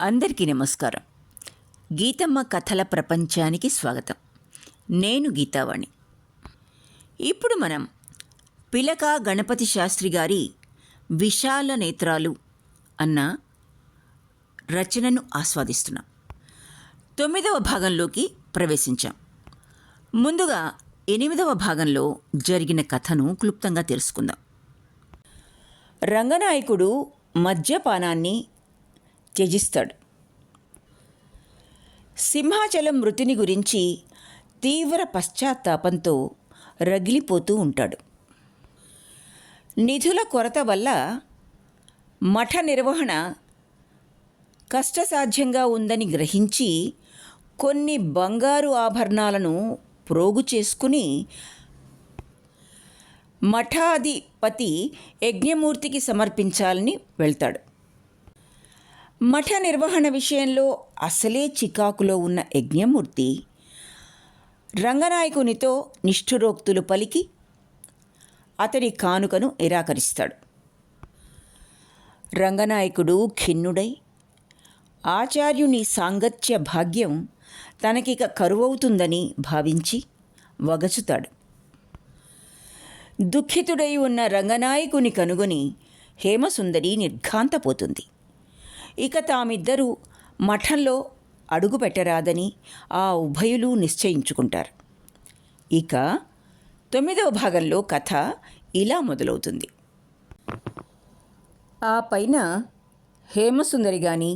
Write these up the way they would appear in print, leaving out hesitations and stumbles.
అందరికీ నమస్కారం. గీతమ్మ కథల ప్రపంచానికి స్వాగతం. నేను గీతావాణి. ఇప్పుడు మనం పిలక గణపతి శాస్త్రి గారి విశాల నేత్రాలు అన్న రచనను ఆస్వాదిస్తున్నాం. 9వ భాగంలోకి ప్రవేశించాం. ముందుగా 8వ భాగంలో జరిగిన కథను క్లుప్తంగా తెలుసుకుందాం. రంగనాయకుడు మద్యపానాన్ని త్యజిస్తాడు. సింహాచలం మృతిని గురించి తీవ్ర పశ్చాత్తాపంతో రగిలిపోతూ ఉంటాడు. నిధుల కొరత వల్ల మఠ నిర్వహణ కష్టసాధ్యంగా ఉందని గ్రహించి కొన్ని బంగారు ఆభరణాలను ప్రోగు చేసుకుని మఠాధిపతి యజ్ఞమూర్తికి సమర్పించాలని వెళ్తాడు. మఠ నిర్వహణ విషయంలో అసలే చికాకులో ఉన్న యజ్ఞమూర్తి రంగనాయకునితో నిష్ఠురోక్తులు పలికి అతడి కానుకను నిరాకరిస్తాడు. రంగనాయకుడు ఖిన్నుడై ఆచార్యుని సాంగత్య భాగ్యం తనకిక కరువవుతుందని భావించి వగచుతాడు. దుఃఖితుడై ఉన్న రంగనాయకుని కనుగొని హేమసుందరి నిర్ఘాంతపోతుంది. ఇక తామిద్దరూ మఠంలో అడుగు పెట్టరాదని ఆ ఉభయులు నిశ్చయించుకుంటారు. ఇక 9వ భాగంలో కథ ఇలా మొదలవుతుంది. ఆ పైన హేమసుందరి కానీ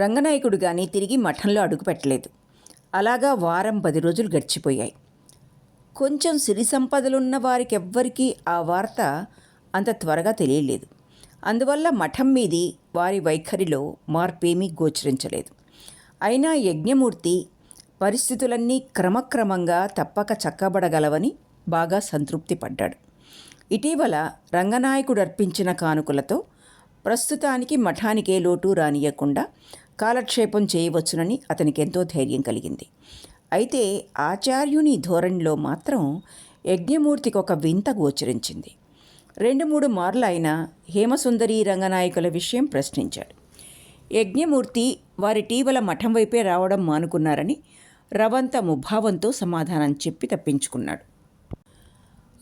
రంగనాయకుడు కానీ తిరిగి మఠంలో అడుగు పెట్టలేదు. అలాగా వారం 10 రోజులు గడిచిపోయాయి. కొంచెం సిరి సంపదలున్న వారికెవ్వరికీ ఆ వార్త అంత త్వరగా తెలియలేదు. అందువల్ల మఠం మీది వారి వైఖరిలో మార్పేమీ గోచరించలేదు. అయినా యజ్ఞమూర్తి పరిస్థితులన్నీ క్రమక్రమంగా తప్పక చక్కబడగలవని బాగా సంతృప్తి పడ్డాడు. ఇటీవల రంగనాయకుడు అర్పించిన కానుకలతో ప్రస్తుతానికి మఠానికే లోటు రానియకుండా కాలక్షేపం చేయవచ్చునని అతనికెంతో ధైర్యం కలిగింది. అయితే ఆచార్యుని ధోరణిలో మాత్రం యజ్ఞమూర్తికి ఒక వింత గోచరించింది. 2-3 మార్లు ఆయన హేమసుందరి రంగనాయకుల విషయం ప్రశ్నించాడు. యజ్ఞమూర్తి వారిటీవల మఠం వైపే రావడం మానుకున్నారని రవంత ముభావంతో సమాధానం చెప్పి తప్పించుకున్నాడు.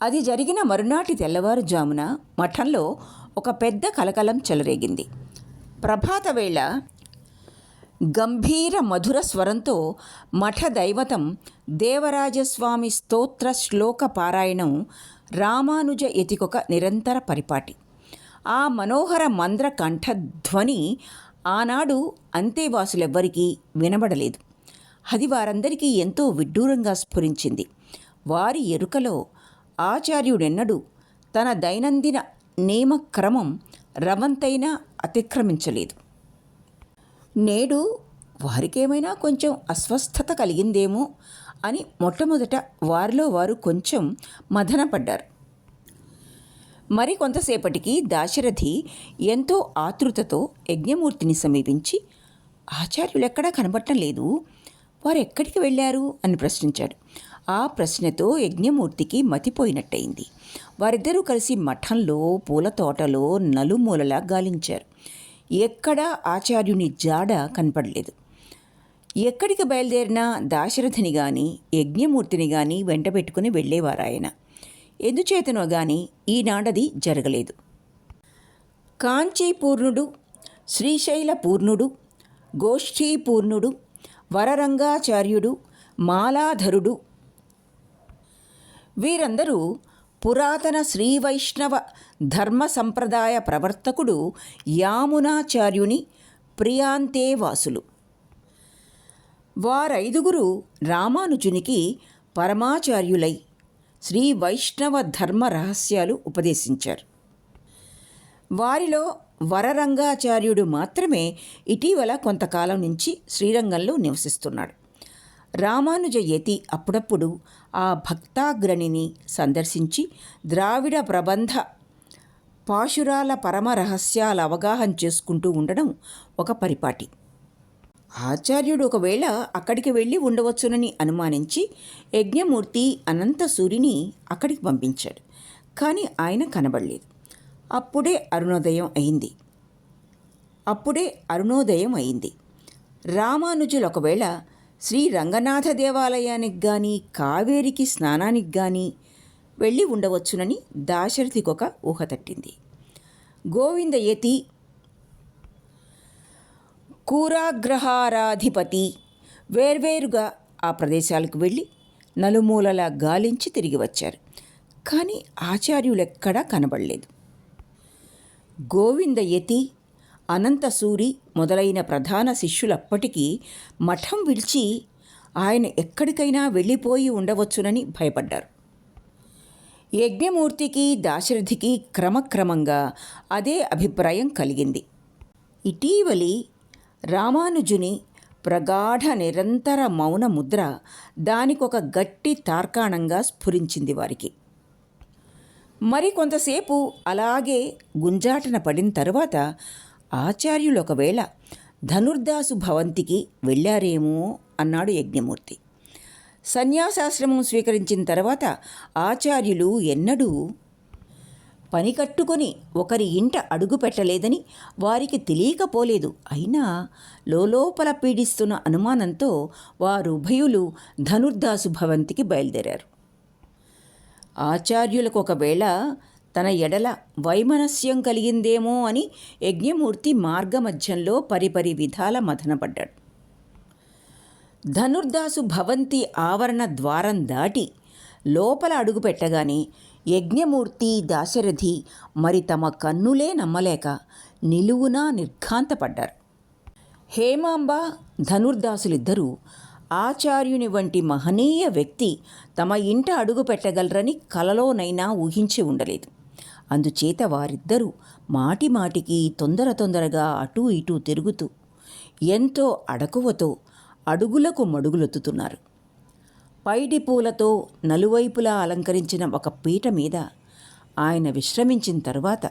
అది జరిగిన మరునాటి తెల్లవారుజామున మఠంలో ఒక పెద్ద కలకలం చెలరేగింది. ప్రభాత వేళ గంభీర మధుర స్వరంతో మఠ దైవతం దేవరాజస్వామి స్తోత్ర శ్లోక పారాయణం రామానుజ యతికొక నిరంతర పరిపాటి. ఆ మనోహర మంద్ర కంఠధ్వని ఆనాడు అంతేవాసులెవ్వరికీ వినబడలేదు. అది వారందరికీ ఎంతో విడ్డూరంగా స్ఫురించింది. వారి ఎరుకలో ఆచార్యుడెన్నడూ తన దైనందిన నియమక్రమం రవంతైనా అతిక్రమించలేదు. నేడు వారికేమైనా కొంచెం అస్వస్థత కలిగిందేమో అని మొట్టమొదట వారిలో వారు కొంచెం మదనపడ్డారు. మరి కొంతసేపటికి దాశరథి ఎంతో ఆతృతతో యజ్ఞమూర్తిని సమీపించి, ఆచార్యులెక్కడా కనబడటం లేదు, వారు ఎక్కడికి వెళ్ళారు అని ప్రశ్నించాడు. ఆ ప్రశ్నతో యజ్ఞమూర్తికి మతిపోయినట్టయింది. వారిద్దరూ కలిసి మఠంలో పూల తోటలో నలుమూలలా గాలించారు. ఎక్కడా ఆచార్యుని జాడ కనపడలేదు. ఎక్కడికి బయలుదేరినా దాశరథిని కానీ యజ్ఞమూర్తిని కానీ వెంట పెట్టుకుని వెళ్ళేవారాయన. ఎందుచేతనో గాని ఈనాడది జరగలేదు. కాంచీపూర్ణుడు, శ్రీశైలపూర్ణుడు, గోష్ఠీపూర్ణుడు, వరరంగాచార్యుడు, మాలాధరుడు వీరందరూ పురాతన శ్రీవైష్ణవ ధర్మ సంప్రదాయ ప్రవర్తకుడు యామునాచార్యుని ప్రియాంతేవాసులు. వారైదుగురు రామానుజునికి పరమాచార్యులై శ్రీ వైష్ణవ ధర్మ రహస్యాలు ఉపదేశించారు. వారిలో వరరంగాచార్యుడు మాత్రమే ఇటీవల కొంతకాలం నుంచి శ్రీరంగంలో నివసిస్తున్నాడు. రామానుజ యతి అప్పుడప్పుడు ఆ భక్తాగ్రణిని సందర్శించి ద్రావిడ ప్రబంధ పాశురాల పరమ రహస్యాల అవగాహన చేసుకుంటూ ఉండడం ఒక పరిపాటి. ఆచార్యుడు ఒకవేళ అక్కడికి వెళ్ళి ఉండవచ్చునని అనుమానించి యజ్ఞమూర్తి అనంతసూరిని అక్కడికి పంపించాడు. కానీ ఆయన కనబడలేదు. అప్పుడే అరుణోదయం అయింది. అప్పుడే అరుణోదయం అయింది. రామానుజులు ఒకవేళ శ్రీ రంగనాథ దేవాలయానికి కానీ కావేరికి స్నానానికి కానీ వెళ్ళి ఉండవచ్చునని దాశరథికొక ఊహ తట్టింది. గోవిందయతి కూరాగ్రహారాధిపతి వేర్వేరుగా ఆ ప్రదేశాలకు వెళ్ళి నలుమూలలా గాలించి తిరిగి వచ్చారు. కానీ ఆచార్యులెక్కడా కనబడలేదు. గోవిందయతి, అనంతసూరి మొదలైన ప్రధాన శిష్యులప్పటికీ మఠం విడిచి ఆయన ఎక్కడికైనా వెళ్ళిపోయి ఉండవచ్చునని భయపడ్డారు. యజ్ఞమూర్తికి దాశరథికి క్రమక్రమంగా అదే అభిప్రాయం కలిగింది. ఇటీవలి రామానుజుని ప్రగాఢ నిరంతర మౌన ముద్ర దానికొక గట్టి తార్కాణంగా స్ఫురించింది వారికి. మరి కొంతసేపు అలాగే గుంజాటన పడిన తరువాత ఆచార్యులు ఒకవేళ ధనుర్దాసు భవంతికి వెళ్ళారేమో అన్నాడు యజ్ఞమూర్తి. సన్యాసాశ్రమం స్వీకరించిన తర్వాత ఆచార్యులు ఎన్నడూ పని కట్టుకొని ఒకరి ఇంట అడుగు పెట్టలేదని వారికి తెలియకపోలేదు. అయినా లోపల పీడిస్తున్న అనుమానంతో వారుభయులు ధనుర్దాసు భవంతికి బయలుదేరారు. ఆచార్యులకు ఒకవేళ తన ఎడల వైమనస్యం కలిగిందేమో అని యజ్ఞమూర్తి మార్గమధ్యంలో పరిపరి విధాల మథనపడ్డాడు. ధనుర్దాసు భవంతి ఆవరణ ద్వారం దాటి లోపల అడుగు పెట్టగానే యజ్ఞమూర్తి దాశరథి మరి తమ కన్నులే నమ్మలేక నిలువునా నిర్ఘాంతపడ్డారు. హేమాంబ ధనుర్దాసులిద్దరూ ఆచార్యుని వంటి మహనీయ వ్యక్తి తమ ఇంట అడుగు పెట్టగలరని కలలోనైనా ఊహించి ఉండలేదు. అందుచేత వారిద్దరూ మాటిమాటికి తొందరగా అటూ ఇటూ తిరుగుతూ ఎంతో అడకువతో అడుగులకు మడుగులొత్తుతున్నారు. పైడి పూలతో నలువైపులా అలంకరించిన ఒక పీట మీద ఆయన విశ్రమించిన తరువాత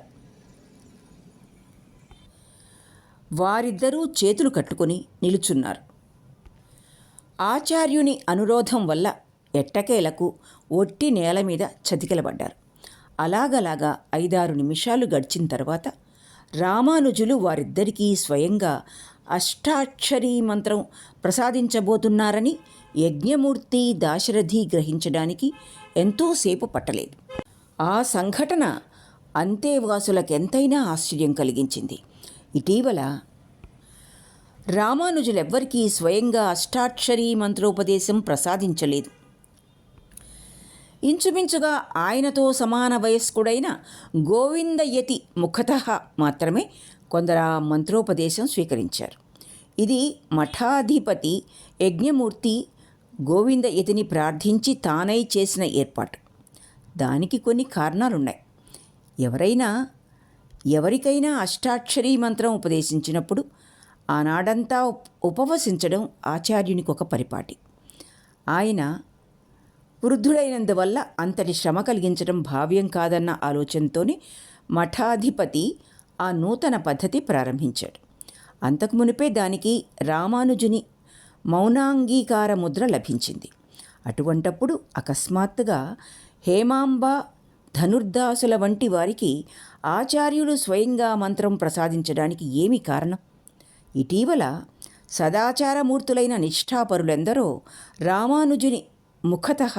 వారిద్దరూ చేతులు కట్టుకొని నిలుచున్నారు. ఆచార్యుని అనురోధం వల్ల ఎట్టకేలకు ఒట్టి నేల మీద చతికిలబడ్డారు. అలాగలాగా 5-6 నిమిషాలు గడిచిన తర్వాత రామానుజులు వారిద్దరికీ స్వయంగా అష్టాక్షరీ మంత్రం ప్రసాదించబోతున్నారని యజ్ఞమూర్తి దాశరథి గ్రహించడానికి ఎంతోసేపు పట్టలేదు. ఆ సంఘటన అంతేవాసులకెంతైనా ఆశ్చర్యం కలిగించింది. ఇటీవల రామానుజులెవ్వరికీ స్వయంగా అష్టాక్షరీ మంత్రోపదేశం ప్రసాదించలేదు. ఇంచుమించుగా ఆయనతో సమాన వయస్కుడైన గోవిందయతి ముఖతః మాత్రమే కొందరు ఆ మంత్రోపదేశం స్వీకరించారు. ఇది మఠాధిపతి యజ్ఞమూర్తి గోవిందయతిని ప్రార్థించి తానై చేసిన ఏర్పాటు. దానికి కొన్ని కారణాలున్నాయి. ఎవరికైనా అష్టాక్షరీ మంత్రం ఉపదేశించినప్పుడు ఆనాడంతా ఉపవసించడం ఆచార్యునికి ఒక పరిపాటి. ఆయన వృద్ధుడైనందువల్ల అంతటి శ్రమ కలిగించడం భావ్యం కాదన్న ఆలోచనతోనే మఠాధిపతి ఆ నూతన పద్ధతి ప్రారంభించాడు. అంతకు మునిపే దానికి రామానుజుని మౌనాంగీకార ముద్ర లభించింది. అటువంటప్పుడు అకస్మాత్తుగా హేమాంబ ధనుర్దాసుల వంటి వారికి ఆచార్యులు స్వయంగా మంత్రం ప్రసాదించడానికి ఏమి కారణం? ఇటీవల సదాచారమూర్తులైన నిష్ఠాపరులెందరో రామానుజుని ముఖతః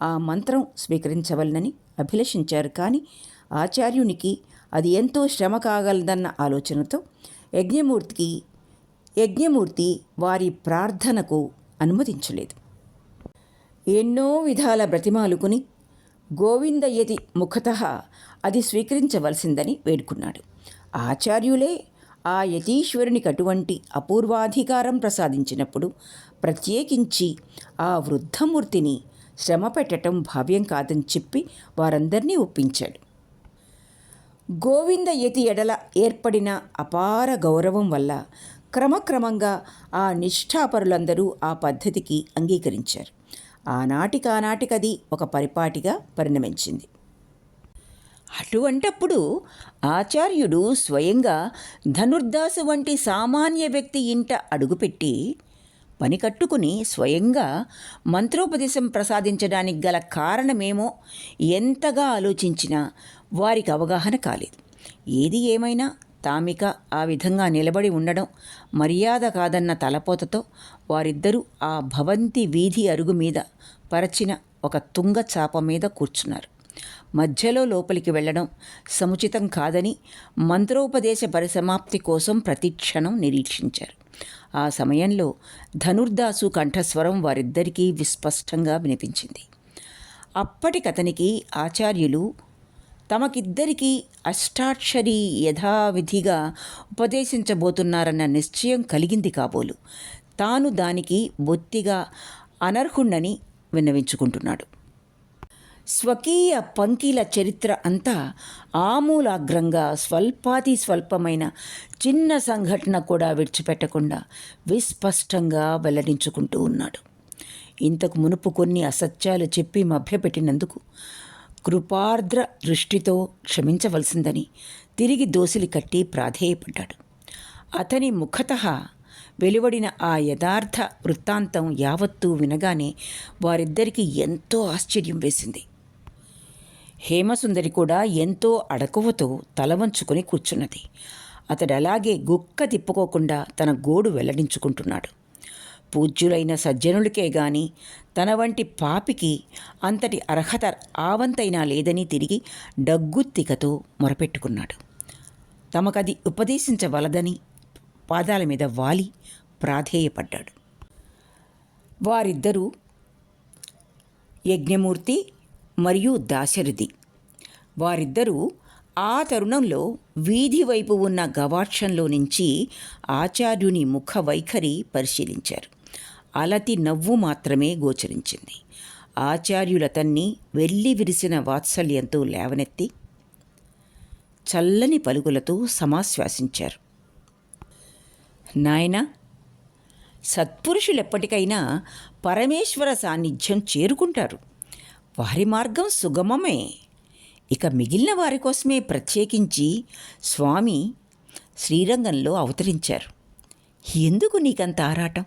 ఆ మంత్రం స్వీకరించవలనని అభిలషించారు. కానీ ఆచార్యునికి అది ఎంతో శ్రమ కాగలదన్న ఆలోచనతో యజ్ఞమూర్తి వారి ప్రార్థనకు అనుమతించలేదు. ఎన్నో విధాల బ్రతిమాలుకుని గోవిందయతి ముఖతః అది స్వీకరించవలసిందని వేడుకున్నాడు. ఆచార్యులే ఆ యతీశ్వరునికి అటువంటి అపూర్వాధికారం ప్రసాదించినప్పుడు ప్రత్యేకించి ఆ వృద్ధమూర్తిని శ్రమ పెట్టడం భావ్యం కాదని చెప్పి వారందరినీ ఒప్పించాడు. గోవిందయతి ఎడల ఏర్పడిన అపార గౌరవం వల్ల క్రమక్రమంగా ఆ నిష్ఠాపరులందరూ ఆ పద్ధతికి అంగీకరించారు. ఆనాటికది ఒక పరిపాటిగా పరిణమించింది. అటువంటప్పుడు ఆచార్యుడు స్వయంగా ధనుర్దాసు వంటి సామాన్య వ్యక్తి ఇంట అడుగుపెట్టి పని కట్టుకుని స్వయంగా మంత్రోపదేశం ప్రసాదించడానికి గల కారణమేమో ఎంతగా ఆలోచించినా వారికి అవగాహన కాలేదు. ఏది ఏమైనా తామిక ఆ విధంగా నిలబడి ఉండడం మర్యాద కాదన్న తలపోతతో వారిద్దరూ ఆ భవంతి వీధి అరుగు మీద పరచిన ఒక తుంగ చాప మీద కూర్చున్నారు. మధ్యలో లోపలికి వెళ్ళడం సముచితం కాదని మంత్రోపదేశ పరిసమాప్తి కోసం ప్రతిక్షణం నిరీక్షించారు. ఆ సమయంలో ధనుర్దాసు కంఠస్వరం వారిద్దరికీ విస్పష్టంగా వినిపించింది. అప్పటికతనికి ఆచార్యులు తమకిద్దరికీ అష్టాక్షరి యథావిధిగా ఉపదేశించబోతున్నారన్న నిశ్చయం కలిగింది కాబోలు. తాను దానికి బొత్తిగా అనర్హుణ్ణని విన్నవించుకుంటున్నాడు. స్వకీయ పంకిల చరిత్ర అంతా ఆమూలాగ్రంగా స్వల్పాతి స్వల్పమైన చిన్న సంఘటన కూడా విడిచిపెట్టకుండా విస్పష్టంగా వెల్లడించుకుంటూ ఉన్నాడు. ఇంతకు మునుపు కొన్ని అసత్యాలు చెప్పి మభ్యపెట్టినందుకు కృపార్ద్ర దృష్టితో క్షమించవలసిందని తిరిగి దోసిలి కట్టి ప్రాధేయపడ్డాడు. అతని ముఖతః వెలువడిన ఆ యథార్థ వృత్తాంతం యావత్తూ వినగానే వారిద్దరికీ ఎంతో ఆశ్చర్యం వేసింది. హేమసుందరి కూడా ఎంతో అడకువతో తల వంచుకొని కూర్చున్నది. అతడు అలాగే గుక్క తిప్పుకోకుండా తన గోడు వెల్లడించుకుంటున్నాడు. పూజ్యులైన సజ్జనులకే గాని తన వంటి పాపికి అంతటి అర్హత ఆవంతైనా లేదని తిరిగి డగ్గుత్తికతో మొరపెట్టుకున్నాడు. తమకది ఉపదేశించవలదని పాదాల మీద వాలి ప్రాధేయపడ్డాడు. వారిద్దరూ యజ్ఞమూర్తి మరియు దాశరథి వారిద్దరూ ఆ తరుణంలో వీధి వైపు ఉన్న గవాక్షంలో నుంచి ఆచార్యుని ముఖ వైఖరి పరిశీలించారు. అలతి నవ్వు మాత్రమే గోచరించింది. ఆచార్యులతన్ని వెళ్ళి విరిసిన వాత్సల్యంతో లేవనెత్తి చల్లని పలుకులతో సమాశ్వాసించారు. నాయనా, సత్పురుషులెప్పటికైనా పరమేశ్వర సాన్నిధ్యం చేరుకుంటారు. వారి మార్గం సుగమమే. ఇక మిగిలిన వారి కోసమే ప్రత్యేకించి స్వామి శ్రీరంగంలో అవతరించారు. ఎందుకు నీకంత ఆరాటం?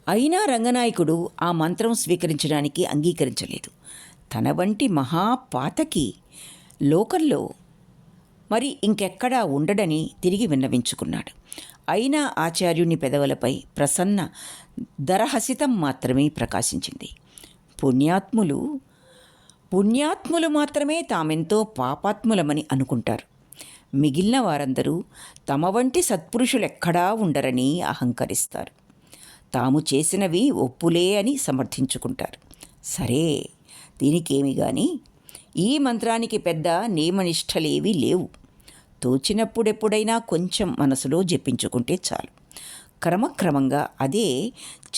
అయినా రంగనాయకుడు ఆ మంత్రం స్వీకరించడానికి అంగీకరించలేదు. తన వంటి మహాపాతకి లోకంలో మరి ఇంకెక్కడా ఉండడని తిరిగి విన్నవించుకున్నాడు. అయినా ఆచార్యుని పెదవులపై ప్రసన్న దరహసితం మాత్రమే ప్రకాశించింది. పుణ్యాత్ములు మాత్రమే తామెంతో పాపాత్ములమని అనుకుంటారు. మిగిలిన వారందరూ తమ వంటి సత్పురుషులెక్కడా ఉండరని అహంకరిస్తారు. తాము చేసినవి ఒప్పులే అని సమర్థించుకుంటారు. సరే, దీనికేమి గాని ఈ మంత్రానికి పెద్ద నియమనిష్టలేవీ లేవు. తోచినప్పుడెప్పుడైనా కొంచెం మనసులో జపించుకుంటే చాలు. క్రమక్రమంగా అదే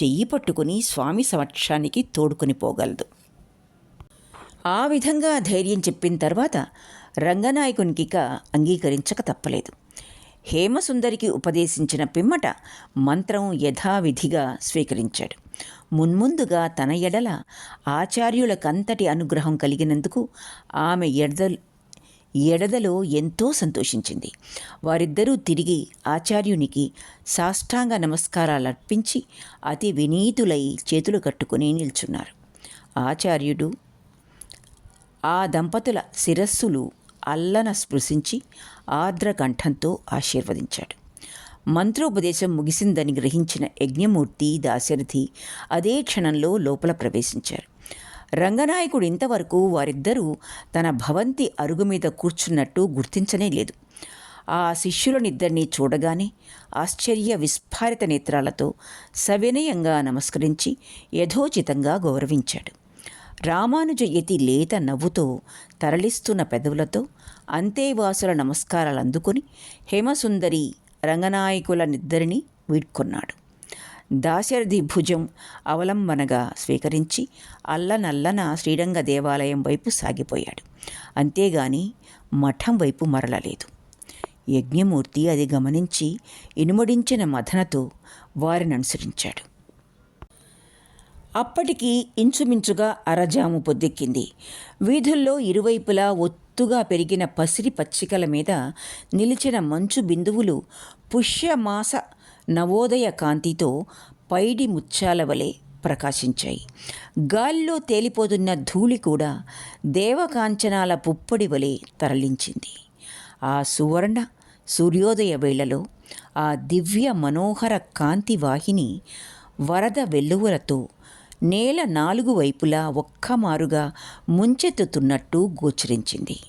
చెయ్యి పట్టుకుని స్వామి సమక్షానికి తోడుకొని పోగలదు. ఆ విధంగా ధైర్యం చెప్పిన తర్వాత రంగనాయకునికిక అంగీకరించక తప్పలేదు. హేమసుందరికి ఉపదేశించిన పిమ్మట మంత్రం యథావిధిగా స్వీకరించాడు. మున్ముందుగా తన ఎడల ఆచార్యులకంతటి అనుగ్రహం కలిగినందుకు ఆమె ఎడదలో ఎంతో సంతోషించింది. వారిద్దరూ తిరిగి ఆచార్యునికి సాష్టాంగ నమస్కారాలు అర్పించి అతి వినీతులై చేతులు కట్టుకుని నిల్చున్నారు. ఆచార్యుడు ఆ దంపతుల శిరస్సులు అల్లన స్పృశించి ఆర్ద్రకంఠంతో ఆశీర్వదించాడు. మంత్రోపదేశం ముగిసిందని గ్రహించిన యజ్ఞమూర్తి దాశరథి అదే క్షణంలో లోపల ప్రవేశించారు. రంగనాయకుడు ఇంతవరకు వారిద్దరూ తన భవంతి అరుగు మీద కూర్చున్నట్టు గుర్తించనే లేదు. ఆ శిష్యులనిద్దరినీ చూడగానే ఆశ్చర్య విస్ఫారిత నేత్రాలతో సవినయంగా నమస్కరించి యథోచితంగా గౌరవించాడు. రామానుజయతి లేత నవ్వుతో తరలిస్తున్న పెదవులతో అంతేవాసుల నమస్కారాలు అందుకొని హేమసుందరి రంగనాయకులనిద్దరినీ వీడ్కొన్నాడు. దాశరథి భుజం అవలంబనగా స్వీకరించి అల్లనల్లన శ్రీరంగ దేవాలయం వైపు సాగిపోయాడు. అంతేగాని మఠం వైపు మరలలేదు. యజ్ఞమూర్తి అది గమనించి ఇనుమడించిన మథనతో వారిని అనుసరించాడు. అప్పటికి ఇంచుమించుగా అరజాము పొద్దెక్కింది. వీధుల్లో ఇరువైపులా ఒత్తుగా పెరిగిన పసిరి పచ్చికల మీద నిలిచిన మంచు బిందువులు పుష్యమాస నవోదయ కాంతితో పైడి ముత్యాల వలె ప్రకాశించాయి. గాల్లో తేలిపోతున్న ధూళి కూడా దేవకాంచనాల పుప్పొడి వలె తరలించింది. ఆ సువర్ణ సూర్యోదయ వేళలో ఆ దివ్య మనోహర కాంతి వాహిని వరద వెల్లువలతో నేల నాలుగు వైపులా ఒక్కమారుగా ముంచెత్తుతున్నట్టు గోచరించింది.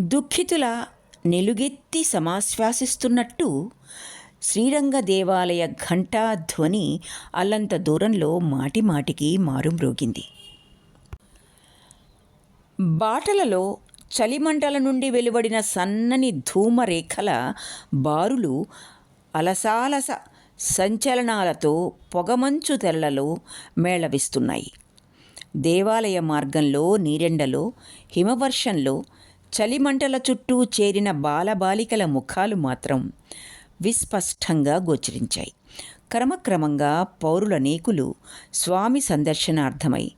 దుఃఖితుల నిలుగెత్తి సమాశ్వాసిస్తున్నట్టు శ్రీరంగ దేవాలయ ఘంటా ధ్వని అల్లంత దూరంలో మాటిమాటికి మారుమ్రోగింది. బాటలలో చలిమంటల నుండి వెలువడిన సన్నని ధూమరేఖల బారులు అలసాలస సంచలనాలతో పొగమంచు తెరలలో మేళవిస్తున్నాయి. దేవాలయ మార్గంలో నీరెండలో హిమవర్షంలో చలిమంటల చుట్టూ చేరిన బాలబాలికల ముఖాలు మాత్రం విస్పష్టంగా గోచరించాయి. క్రమక్రమంగా పౌరులనేకులు స్వామి సందర్శనార్థమై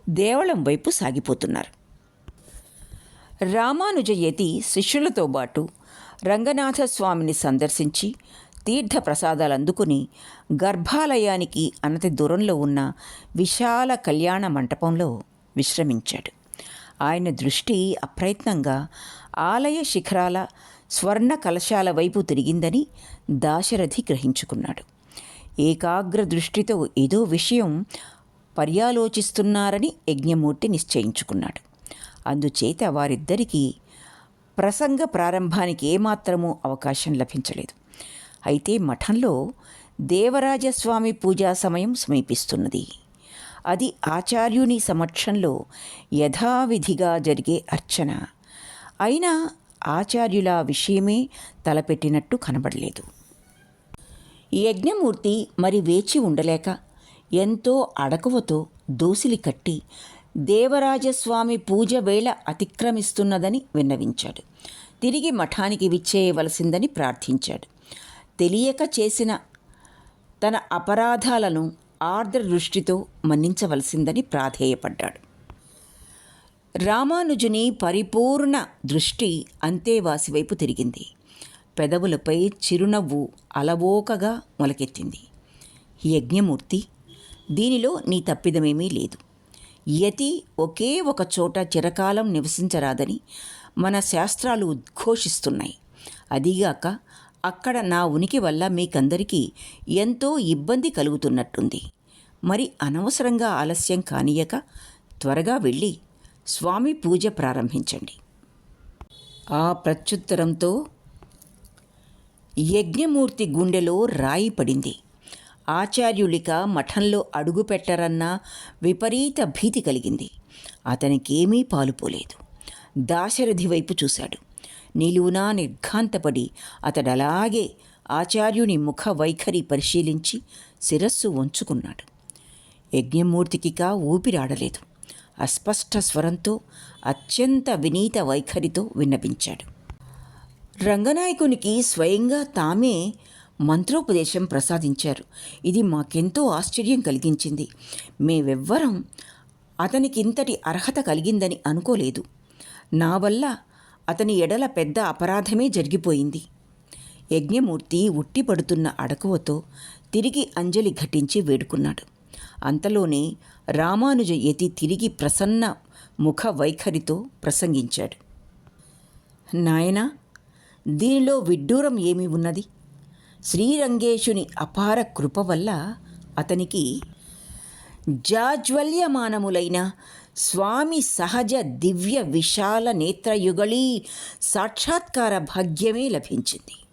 దేవళం వైపు సాగిపోతున్నారు. రామానుజయతి శిష్యులతో పాటు రంగనాథస్వామిని సందర్శించి తీర్థప్రసాదాలు అందుకుని గర్భాలయానికి అనతి దూరంలో ఉన్న విశాల కళ్యాణ మంటపంలో విశ్రమించాడు. ఆయన దృష్టి అప్రయత్నంగా ఆలయ శిఖరాల స్వర్ణ కలశాల వైపు తిరిగిందని దాశరథి గ్రహించుకున్నాడు. ఏకాగ్ర దృష్టితో ఏదో విషయం పర్యాలోచిస్తున్నారని యజ్ఞమూర్తి నిశ్చయించుకున్నాడు. అందుచేత వారిద్దరికీ ప్రసంగ ప్రారంభానికి ఏమాత్రమూ అవకాశం లభించలేదు. అయితే మఠంలో దేవరాజస్వామి పూజా సమయం సమీపిస్తున్నది. అది ఆచార్యుని సమక్షంలో యథావిధిగా జరిగే అర్చన. అయినా ఆచార్యుల విషయమే తలపెట్టినట్టు కనబడలేదు. యజ్ఞమూర్తి మరి వేచి ఉండలేక ఎంతో అడకువతో దోసిలి కట్టి దేవరాజస్వామి పూజ వేళ అతిక్రమిస్తున్నదని విన్నవించాడు. తిరిగి మఠానికి విచ్చేయవలసిందని ప్రార్థించాడు. తెలియక చేసిన తన అపరాధాలను ఆర్ద్ర దృష్టితో మన్నించవలసిందని ప్రాధేయపడ్డాడు. రామానుజుని పరిపూర్ణ దృష్టి అంతేవాసి వైపు తిరిగింది. పెదవులపై చిరునవ్వు అలవోకగా మొలకెత్తింది. యజ్ఞమూర్తి, దీనిలో నీ తప్పిదమేమీ లేదు. యతి ఒకే ఒక చోట చిరకాలం నివసించరాదని మన శాస్త్రాలు ఉద్ఘోషిస్తున్నాయి. అదీగాక అక్కడ నా ఉనికి వల్ల మీకందరికీ ఎంతో ఇబ్బంది కలుగుతున్నట్టుంది. మరి అనవసరంగా ఆలస్యం కానీయక త్వరగా వెళ్ళి స్వామి పూజ ప్రారంభించండి. ఆ ప్రత్యుత్తరంతో యజ్ఞమూర్తి గుండెలో రాయి పడింది. ఆచార్యులిక మఠంలో అడుగుపెట్టరన్న విపరీత భీతి కలిగింది. అతనికేమీ పాలుపోలేదు. దాశరథి వైపు చూశాడు. నిలువునా నిర్ఘాంతపడి అతడలాగే ఆచార్యుని ముఖ వైఖరి పరిశీలించి శిరస్సు వంచుకున్నాడు. యజ్ఞమూర్తికిక ఊపిరాడలేదు. అస్పష్ట స్వరంతో అత్యంత వినీత వైఖరితో విన్నపించాడు. రంగనాయకునికి స్వయంగా తామే మంత్రోపదేశం ప్రసాదించారు. ఇది మాకెంతో ఆశ్చర్యం కలిగించింది. మేమెవ్వరం అతనికింతటి అర్హత కలిగిందని అనుకోలేదు. నా వల్ల అతని ఎడల పెద్ద అపరాధమే జరిగిపోయింది. యజ్ఞమూర్తి ఉట్టిపడుతున్న అడకువతో తిరిగి అంజలి ఘటించి వేడుకున్నాడు. అంతలోనే రామానుజ యతి తిరిగి ప్రసన్న ముఖ వైఖరితో ప్రసంగించాడు. నాయనా, దీనిలో విడ్డూరం ఏమి ఉన్నది? శ్రీరంగేశుని అపార కృప వల్ల అతనికి జాజ్వల్యమానములైన స్వామి సహజ దివ్య విశాల నేత్రయుగళీ సాక్షాత్కార భాగ్యమే లభించింది.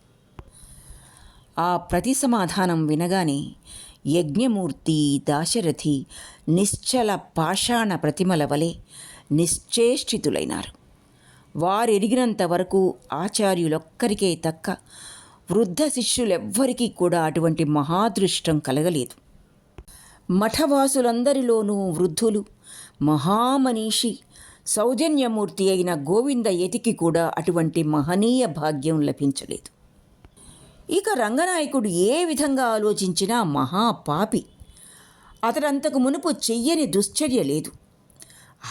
ఆ ప్రతి సమాధానం వినగానే యజ్ఞమూర్తి, దాశరథి నిశ్చల పాషాణ ప్రతిమల వలె నిశ్చేష్టితులైనారు. వారెరిగినంత వరకు ఆచార్యులొక్కరికే తక్క వృద్ధ శిష్యులెవ్వరికీ కూడా అటువంటి మహాదృష్టం కలగలేదు. మఠవాసులందరిలోనూ వృద్ధులు, మహామనీషి, సౌజన్యమూర్తి అయిన గోవింద యతికి కూడా అటువంటి మహనీయ భాగ్యం లభించలేదు. ఇక రంగనాయకుడు ఏ విధంగా ఆలోచించినా మహాపాపి. అతడంతకు మునుపు చెయ్యని దుశ్చర్య లేదు.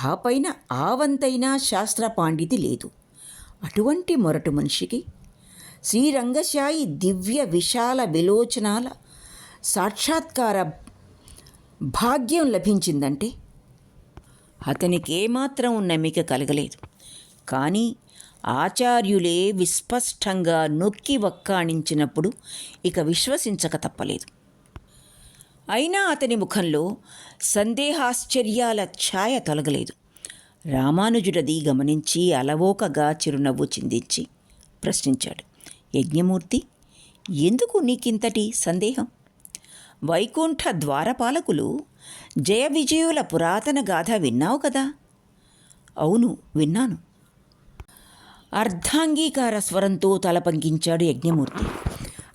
ఆ పైన ఆవంతైనా శాస్త్ర పాండితి లేదు. అటువంటి మొరటు మనిషికి శ్రీరంగశాయి దివ్య విశాల విలోచనాల సాక్షాత్కార భాగ్యం లభించిందంటే అతనికి ఏమాత్రం నమ్మిక కలగలేదు. కానీ ఆచార్యులే విస్పష్టంగా నొక్కి వక్కాణించినప్పుడు ఇక విశ్వసించక తప్పలేదు. అయినా అతని ముఖంలో సందేహాశ్చర్యాల ఛాయ తొలగలేదు. రామానుజుడది గమనించి అలవోకగా చిరునవ్వు చిందించి ప్రశ్నించాడు. యజ్ఞమూర్తి, ఎందుకు నీకింతటి సందేహం? వైకుంఠ ద్వారపాలకులు జయ విజయుల పురాతన గాథ విన్నావు కదా? అవును, విన్నాను. అర్ధాంగీకార స్వరంతో తల పంకించాడు యజ్ఞమూర్తి.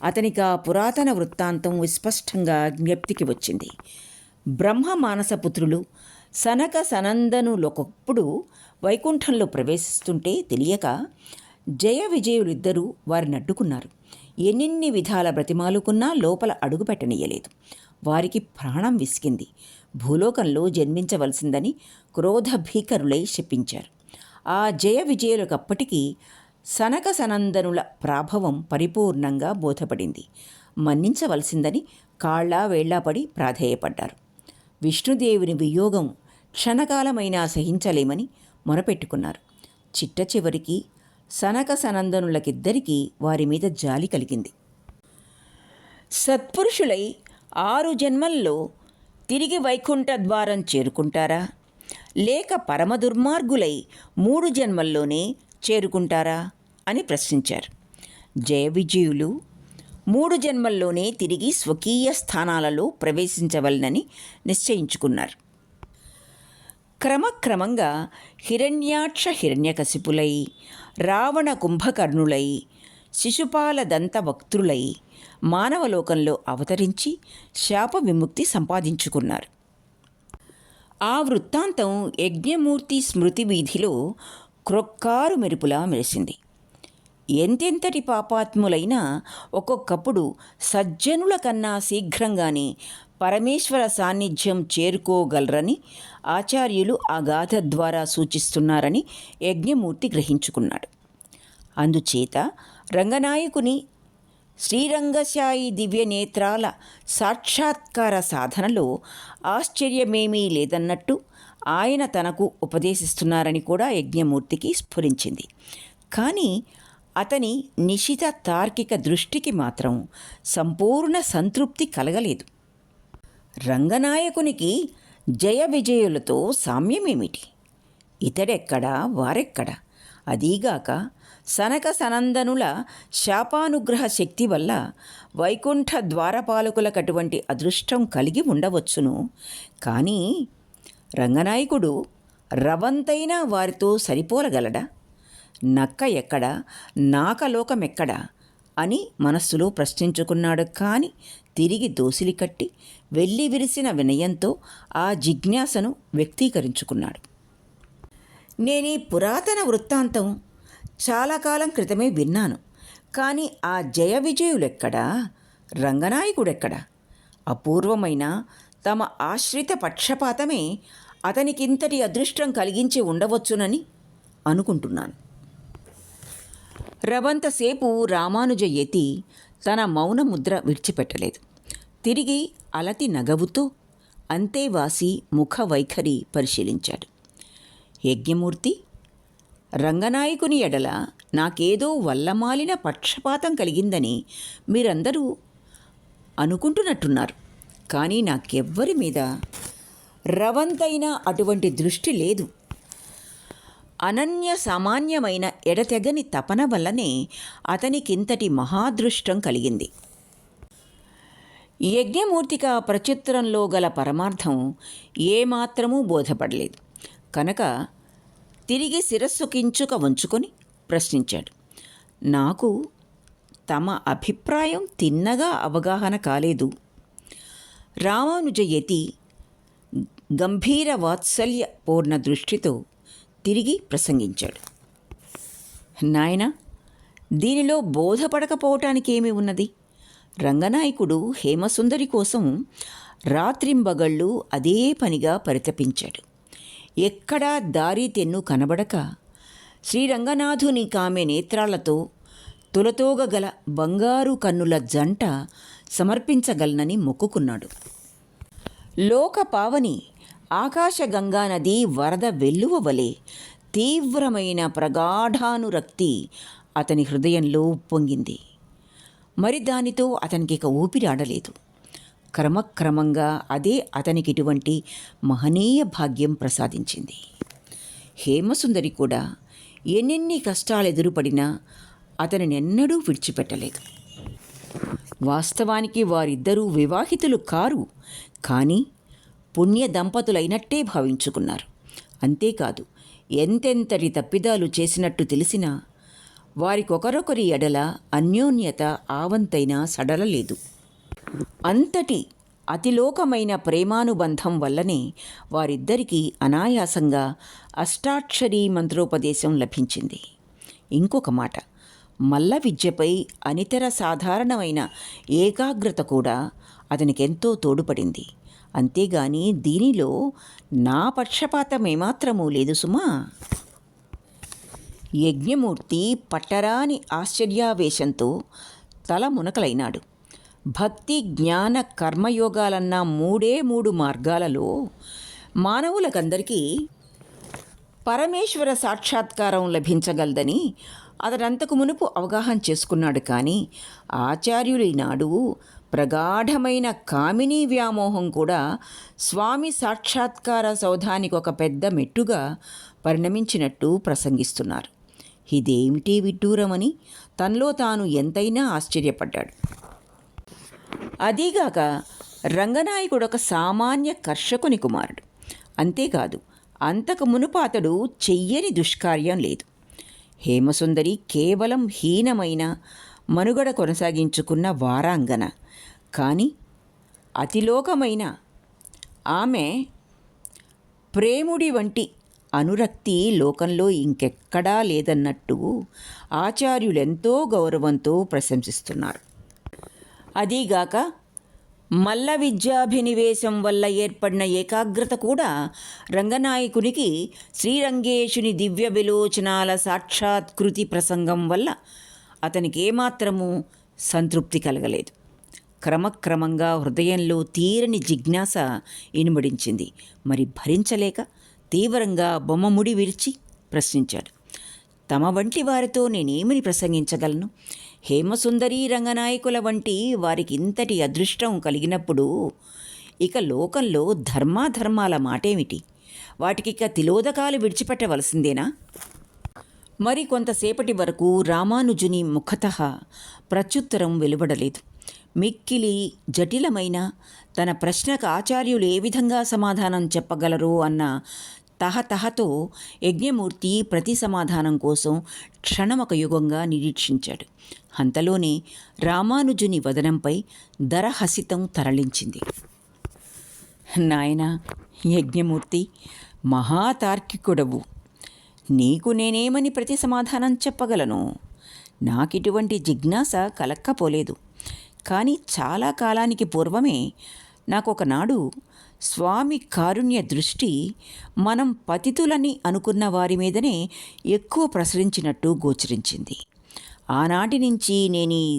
అతనికి ఆ పురాతన వృత్తాంతం విస్పష్టంగా జ్ఞప్తికి వచ్చింది. బ్రహ్మ మానసపుత్రులు సనక సనందనులొకప్పుడు వైకుంఠంలో ప్రవేశిస్తుంటే తెలియక జయ విజయులిద్దరూ వారిని అడ్డుకున్నారు. ఎన్నెన్ని విధాల బ్రతిమాలుకున్నా లోపల అడుగు పెట్టనీయలేదు. వారికి ప్రాణం విసికింది. భూలోకంలో జన్మించవలసిందని క్రోధ భీకరులై శపించారు. ఆ జయ విజయులకప్పటికీ సనక సనందనుల ప్రాభవం పరిపూర్ణంగా బోధపడింది. మన్నించవలసిందని కాళ్ళ వేళ్లాపడి ప్రాధేయపడ్డారు. విష్ణుదేవుని వియోగం క్షణకాలమైనా సహించలేమని మొరపెట్టుకున్నారు. చిట్ట చివరికి సనక సనందనులకిద్దరికీ వారి మీద జాలి కలిగింది. సత్పురుషులై 6 జన్మల్లో తిరిగి వైకుంఠ ద్వారం చేరుకుంటారా, లేక పరమ దుర్మార్గులై 3 జన్మల్లోనే చేరుకుంటారా అని ప్రశ్నించారు. జయ విజయులు 3 జన్మల్లోనే తిరిగి స్వకీయ స్థానాలలో ప్రవేశించవలనని నిశ్చయించుకున్నారు. క్రమక్రమంగా హిరణ్యాక్ష హిరణ్యకశిపులై, రావణ కుంభకర్ణులై, శిశుపాల దంతవక్త్రులై మానవలోకంలో అవతరించి శాప విముక్తి సంపాదించుకున్నారు. ఆ వృత్తాంతం యజ్ఞమూర్తి స్మృతి వీధిలో క్రొక్కారు మెరుపులా మెరిసింది. ఎంతెంతటి పాపాత్ములైనా ఒక్కొక్కప్పుడు సజ్జనుల కన్నా శీఘ్రంగానే పరమేశ్వర సాన్నిధ్యం చేరుకోగలరని ఆచార్యులు ఆ గాథ ద్వారా సూచిస్తున్నారని యజ్ఞమూర్తి గ్రహించుకున్నాడు. అందుచేత రంగనాయకుని శ్రీరంగశాయి దివ్యనేత్రాల సాక్షాత్కార సాధనలో ఆశ్చర్యమేమీ లేదన్నట్టు ఆయన తనకు ఉపదేశిస్తున్నారని కూడా యజ్ఞమూర్తికి స్ఫురించింది. కానీ అతని నిశిత తార్కిక దృష్టికి మాత్రం సంపూర్ణ సంతృప్తి కలగలేదు. రంగనాయకునికి జయ విజయులతో సామ్యమేమిటి? ఇతడెక్కడా వారెక్కడా? అదీగాక సనక సనందనుల శాపానుగ్రహ శక్తి వల్ల వైకుంఠ ద్వారపాలకులకు అటువంటి అదృష్టం కలిగి ఉండవచ్చును. కానీ రంగనాయకుడు రవంతైనా వారితో సరిపోలగలడా? నక్క ఎక్కడా, నాకలోకమెక్కడా అని మనస్సులో ప్రశ్నించుకున్నాడు. కానీ తిరిగి దోసిలి కట్టి వెళ్ళి విరిసిన వినయంతో ఆ జిజ్ఞాసను వ్యక్తీకరించుకున్నాడు. నేనీ పురాతన వృత్తాంతం చాలా కాలం క్రితమే విన్నాను. కానీ ఆ జయ విజయులెక్కడా, రంగనాయకుడెక్కడా? అపూర్వమైన తమ ఆశ్రిత పక్షపాతమే అతనికింతటి అదృష్టం కలిగించి ఉండవచ్చునని అనుకుంటున్నాను. రవంతసేపు రామానుజ యతి తన మౌనముద్ర విడిచిపెట్టలేదు. తిరిగి అలతి నగవుతో అంతేవాసి ముఖ వైఖరి పరిశీలించాడు. యజ్ఞమూర్తి, రంగనాయకుని ఎడల నాకేదో వల్లమాలిన పక్షపాతం కలిగిందని మీరందరూ అనుకుంటున్నట్టున్నారు. కానీ నాకెవ్వరి మీద రవంతైనా అటువంటి దృష్టి లేదు. అనన్య సామాన్యమైన ఎడతెగని తపన వల్లనే అతనికింతటి మహాదృష్టం కలిగింది. యజ్ఞమూర్తికి ఆ ప్రచిత్రంలో గల పరమార్థం ఏమాత్రమూ బోధపడలేదు. కనుక తిరిగి శిరస్సు కించుక వంచుకొని ప్రశ్నించాడు. నాకు తమ అభిప్రాయం తిన్నగా అవగాహన కాలేదు. రామానుజయతి గంభీర వాత్సల్య పూర్ణ దృష్టితో తిరిగి ప్రసంగించాడు. నాయనా, దీనిలో బోధపడకపోవటానికి ఏమి ఉన్నది? రంగనాయకుడు హేమసుందరి కోసం రాత్రింబగళ్ళు అదే పనిగా పరితపించాడు. ఎక్కడా దారి తెన్ను కనబడక శ్రీరంగనాథుని కామె నేత్రాలతో తులతోగగల బంగారు కన్నుల జంట సమర్పించగలనని మొక్కుకున్నాడు. లోకపావని ఆకాశగంగా నది వరద వెల్లువ వలె తీవ్రమైన ప్రగాఢానురక్తి అతని హృదయంలో ఉప్పొంగింది. మరి దానితో అతనికి ఇక ఊపిరాడలేదు. క్రమక్రమంగా అదే అతనికి ఇటువంటి మహనీయ భాగ్యం ప్రసాదించింది. హేమసుందరి కూడా ఎన్నెన్ని కష్టాలు ఎదురుపడినా అతనినెన్నడూ విడిచిపెట్టలేదు. వాస్తవానికి వారిద్దరూ వివాహితులు కారు, కానీ పుణ్య దంపతులైనట్టే భావించుకున్నారు. అంతేకాదు, ఎంతెంతటి తప్పిదాలు చేసినట్టు తెలిసినా వారికొకరొకరి ఎడల అన్యోన్యత ఆవంతైనా సడలలేదు. అంతటి అతిలోకమైన ప్రేమానుబంధం వల్లనే వారిద్దరికీ అనాయాసంగా అష్టాక్షరీ మంత్రోపదేశం లభించింది. ఇంకొక మాట, మల్ల విద్యపై అనితర సాధారణమైన ఏకాగ్రత కూడా అతనికెంతో తోడ్పడింది. అంతేగాని దీనిలో నా పక్షపాతం ఏమాత్రమూ లేదు సుమా. యజ్ఞమూర్తి పట్టరాని ఆశ్చర్యావేశంతో తల మునకలైనాడు. భక్తి, జ్ఞాన, కర్మయోగాలన్న మూడు మార్గాలలో మానవులకందరికీ పరమేశ్వర సాక్షాత్కారం లభించగలదని అతడంతకు మునుపు అవగాహన చేసుకున్నాడు. కానీ ఆచార్యులు ఈనాడు ప్రగాఢమైన కామినీ వ్యామోహం కూడా స్వామి సాక్షాత్కార సౌధానికి ఒక పెద్ద మెట్టుగా పరిణమించినట్టు ప్రసంగిస్తున్నారు. ఇదేమిటి విడ్డూరమని తనలో తాను ఎంతైనా ఆశ్చర్యపడ్డాడు. అదీగాక రంగనాయకుడు ఒక సామాన్య కర్షకుని కుమారుడు. అంతేకాదు, అంతకు మునుపు అతడు చెయ్యని దుష్కార్యం లేదు. హేమసుందరి కేవలం హీనమైన మనుగడ కొనసాగించుకున్న వారాంగన. కానీ అతిలోకమైన ఆమె ప్రేముడి వంటి అనురక్తి లోకంలో ఇంకెక్కడా లేదన్నట్టు ఆచార్యులెంతో గౌరవంతో ప్రశంసిస్తున్నారు. అదీగాక మల్ల విద్యాభినివేశం వల్ల ఏర్పడిన ఏకాగ్రత కూడా రంగనాయకునికి శ్రీరంగేశుని దివ్య విలోచనాల సాక్షాత్కృతి ప్రసంగం వల్ల అతనికి ఏమాత్రమూ సంతృప్తి కలగలేదు. క్రమక్రమంగా హృదయంలో తీరని జిజ్ఞాస ఇనుమడించింది. మరి భరించలేక తీవ్రంగా బొమ్మముడి విరిచి ప్రశ్నించాడు. తమ వంటి వారితో నేనేమని ప్రసంగించగలను? హేమసుందరి, రంగనాయకుల వంటి వారికి ఇంతటి అదృష్టం కలిగినప్పుడు ఇక లోకంలో ధర్మాధర్మాల మాటేమిటి? వాటికిక తిలోదకాలు విడిచిపెట్టవలసిందేనా? మరి కొంతసేపటి వరకు రామానుజుని ముఖతః ప్రత్యుత్తరం వెలువడలేదు. మిక్కిలి జటిలమైన తన ప్రశ్నకు ఆచార్యులు ఏ విధంగా సమాధానం చెప్పగలరు అన్న తహతహతో యజ్ఞమూర్తి ప్రతి సమాధానం కోసం క్షణమొక యుగంగా నిరీక్షించాడు. అంతలోనే రామానుజుని వదనంపై దరహసితం తరలించింది. నాయనా యజ్ఞమూర్తి, మహాతార్కికుడవు, నీకు నేనేమని ప్రతి సమాధానం చెప్పగలను? నాకిటువంటి జిజ్ఞాస కలక్కపోలేదు. కానీ చాలా కాలానికి పూర్వమే నాకొకనాడు స్వామి కారుణ్య దృష్టి మనం పతితులని అనుకున్న వారి మీదనే ఎక్కువ ప్రసరించినట్టు గోచరించింది. ఆనాటి నుంచి నేను ఈ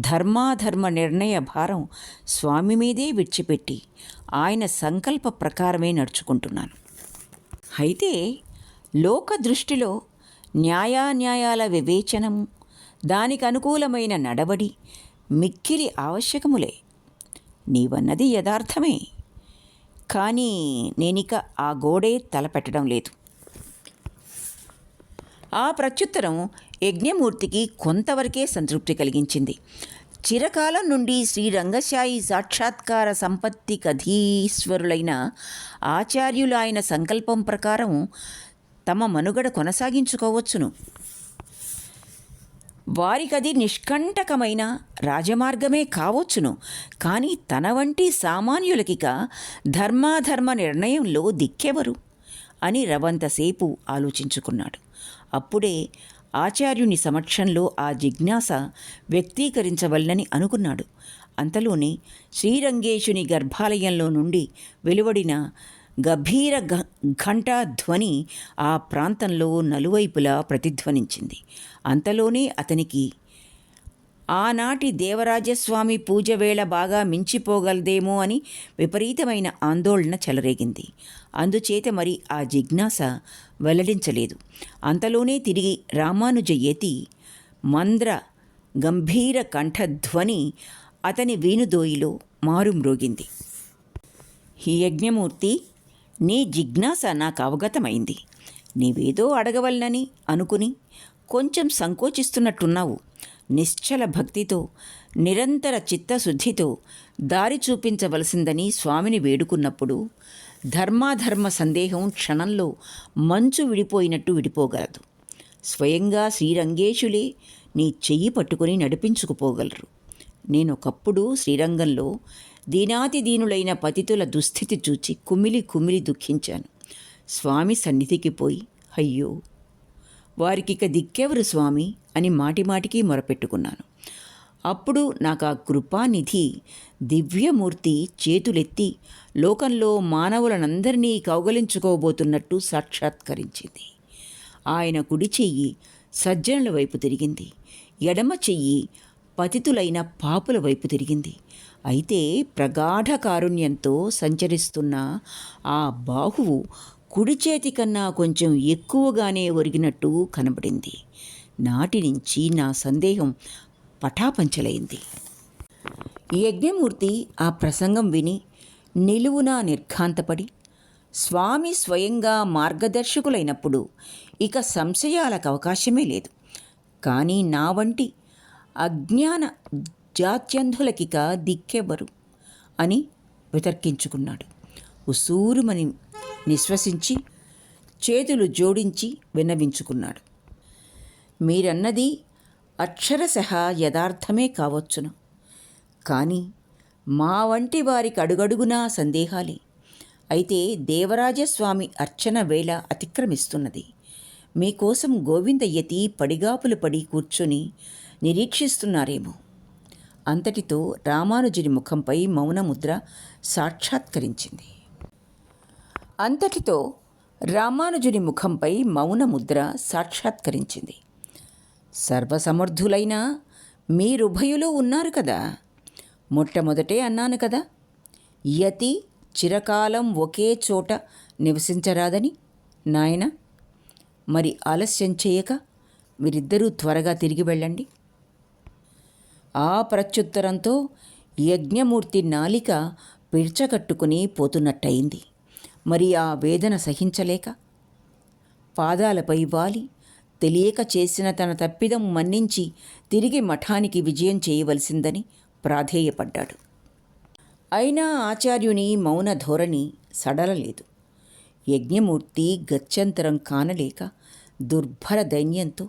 ధర్మాధర్మ నిర్ణయ భారం స్వామి మీదే విడిచిపెట్టి ఆయన సంకల్ప ప్రకారమే నడుచుకుంటున్నాను. అయితే లోక దృష్టిలో న్యాయాన్యాయాల వివేచనం, దానికి అనుకూలమైన నడవడి మిక్కిలి ఆవశ్యకములే. నీవన్నది యథార్థమే. కానీ నేనిక ఆ గోడే తలపెట్టడం లేదు. ఆ ప్రత్యుత్తరం యజ్ఞమూర్తికి కొంతవరకే సంతృప్తి కలిగించింది. చిరకాలం నుండి శ్రీరంగశాయి సాక్షాత్కార సంపత్తి కధీశ్వరులైన ఆచార్యులు ఆయన సంకల్పం ప్రకారం తమ మనుగడ కొనసాగించుకోవచ్చును. వారికది నిష్కంటకమైన రాజమార్గమే కావచ్చును. కానీ తన వంటి సామాన్యులకిక ధర్మాధర్మ నిర్ణయంలో దిక్కెవరు అని రవంతసేపు ఆలోచించుకున్నాడు. అప్పుడే ఆచార్యుని సమక్షంలో ఆ జిజ్ఞాస వ్యక్తీకరించవలనని అనుకున్నాడు. అంతలోనే శ్రీరంగేశుని గర్భాలయంలో నుండి వెలువడిన గభీర ఘంటాధ్వని ఆ ప్రాంతంలో నలువైపులా ప్రతిధ్వనించింది. అంతలోనే అతనికి ఆనాటి దేవరాజస్వామి పూజ వేళ బాగా మించిపోగలదేమో అని విపరీతమైన ఆందోళన చెలరేగింది. అందుచేత మరి ఆ జిజ్ఞాస వెల్లడించలేదు. అంతలోనే తిరిగి రామానుజయతి మంద్ర గంభీర కంఠధ్వని అతని వీణుదోయిలో మారుమ్రోగింది. ఈ యజ్ఞమూర్తి, నీ జిజ్ఞాస నాకు అవగతమైంది. నీవేదో అడగవలనని అనుకుని కొంచెం సంకోచిస్తున్నట్టున్నావు. నిశ్చల భక్తితో, నిరంతర చిత్తశుద్ధితో దారి చూపించవలసిందని స్వామిని వేడుకున్నప్పుడు ధర్మాధర్మ సందేహం క్షణంలో మంచు విడిపోయినట్టు విడిపోగలదు. స్వయంగా శ్రీరంగేశులే నీ చెయ్యి పట్టుకుని నడిపించుకుపోగలరు. నేనొకప్పుడు శ్రీరంగంలో దీనాతి దీనులైన పతితుల దుస్థితి చూచి కుమిలి కుమిలి దుఃఖించాను. స్వామి సన్నిధికి పోయి, అయ్యో వారికిక దిక్కెవరు స్వామి అని మాటిమాటికి మొరపెట్టుకున్నాను. అప్పుడు నాకు ఆ కృపానిధి దివ్యమూర్తి చేతులెత్తి లోకంలో మానవులనందరినీ కౌగలించుకోబోతున్నట్టు సాక్షాత్కరించింది. ఆయన కుడి చెయ్యి సజ్జనుల వైపు తిరిగింది, ఎడమ చెయ్యి పతితులైన పాపుల వైపు తిరిగింది. అయితే ప్రగాఢ కారుణ్యంతో సంచరిస్తున్న ఆ బాహువు కుడి చేతి కన్నా కొంచెం ఎక్కువగానే ఒరిగినట్టు కనబడింది. నాటి నుంచి నా సందేహం పటాపంచలైంది. ఈ యజ్ఞమూర్తి ఆ ప్రసంగం విని నిలువునా నిర్ఘాంతపడి, స్వామి స్వయంగా మార్గదర్శకులైనప్పుడు ఇక సంశయాలకు అవకాశమే లేదు. కానీ నా వంటి అజ్ఞాన జాత్యంధులకిక దిక్కెవరు అని వితర్కించుకున్నాడు. ఉసూరుమని నిశ్వసించి చేతులు జోడించి విన్నవించుకున్నాడు. మీరన్నది అక్షరశః యథార్థమే కావచ్చును. కానీ మా వంటి వారికి అడుగడుగునా సందేహాలే. అయితే దేవరాజస్వామి అర్చన వేళ అతిక్రమిస్తున్నది. మీకోసం గోవిందయ్యతి పడిగాపులు పడి కూర్చొని నిరీక్షిస్తున్నారేమో. అంతటితో రామానుజుని ముఖంపై మౌనముద్ర సాక్షాత్కరించింది. సర్వసమర్థులైన మీరుభయులు ఉన్నారు కదా. మొట్టమొదటే అన్నాను కదా, యతి చిరకాలం ఒకే చోట నివసించరాదని. నాయన, మరి ఆలస్యం చేయక మీరిద్దరూ త్వరగా తిరిగి వెళ్ళండి. ఆ ప్రత్యుత్తరంతో యజ్ఞమూర్తి నాలిక పిడ్చకట్టుకుని పోతున్నట్టయింది. మరి ఆ వేదన సహించలేక పాదాలపై వాలి తెలియక చేసిన తన తప్పిదం మన్నించి తిరిగి మఠానికి విజయం చేయవలసిందని ప్రాధేయపడ్డాడు. అయినా ఆచార్యుని మౌన ధోరణి సడలలేదు. యజ్ఞమూర్తి గత్యంతరం కానలేక దుర్భర దైన్యంతో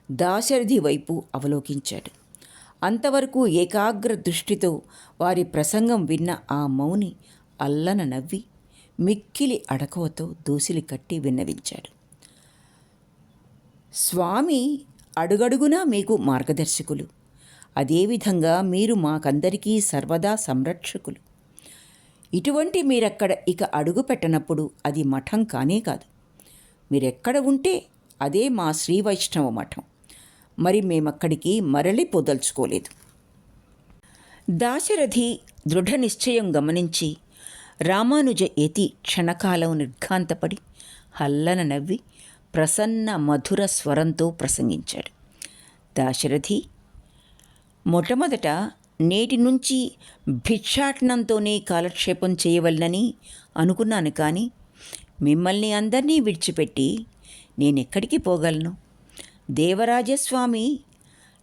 దాశరథి వైపు అవలోకించాడు. అంతవరకు ఏకాగ్ర దృష్టితో వారి ప్రసంగం విన్న ఆ మౌని అల్లన నవ్వి మిక్కిలి అడకవతో దోసిలి కట్టి విన్నవించాడు. స్వామి అడుగడుగునా మీకు మార్గదర్శకులు. అదేవిధంగా మీరు మాకందరికీ సర్వదా సంరక్షకులు. ఇటువంటి మీరక్కడ ఇక అడుగు పెట్టనప్పుడు అది మఠం కానే కాదు. మీరెక్కడ ఉంటే అదే మా శ్రీ వైష్ణవ మఠం. మరి మేమక్కడికి మరలిపోదలుచుకోలేదు. దాశరథి దృఢ నిశ్చయం గమనించి రామానుజ యతి క్షణకాలం నిర్ఘాంతపడి హల్లన నవ్వి ప్రసన్న మధుర స్వరంతో ప్రసంగించాడు. దాశరథి, మొట్టమొదట నేటి నుంచి భిక్షాటనంతోనే కాలక్షేపం చేయవలనని అనుకున్నాను. కానీ మిమ్మల్ని అందరినీ విడిచిపెట్టి నేనెక్కడికి పోగలను? దేవరాజస్వామి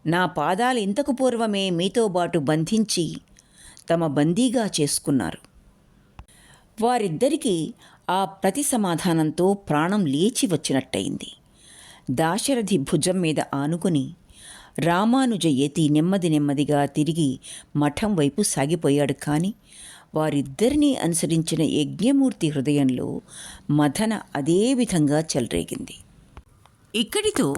నా పాదాలు ఇంతకు పూర్వమే మీతో బాటు బంధించి తమ బందీగా చేసుకున్నారు. వారిద్దరికీ ఆ ప్రతి సమాధానంతో ప్రాణం లేచి వచ్చినట్టయింది. దాశరథి భుజం మీద ఆనుకుని రామానుజ యతి నెమ్మది నెమ్మదిగా తిరిగి మఠం వైపు సాగిపోయాడు. కానీ వారిద్దరినీ అనుసరించిన యజ్ఞమూర్తి హృదయంలో మథన అదే విధంగా చెలరేగింది. ఇక్కడితో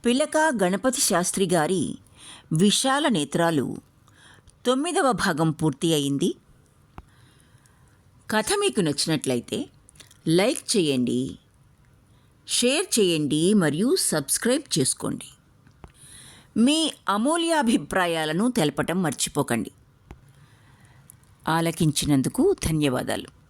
పిలక గణపతి శాస్త్రి గారి విశాల నేత్రాలు 9వ భాగం పూర్తి అయింది. కథ మీకు నచ్చినట్లయితే లైక్ చేయండి, షేర్ చేయండి మరియు సబ్స్క్రైబ్ చేసుకోండి. మీ అమూల్యాభిప్రాయాలను తెలపటం మర్చిపోకండి. ఆలకించినందుకు ధన్యవాదాలు.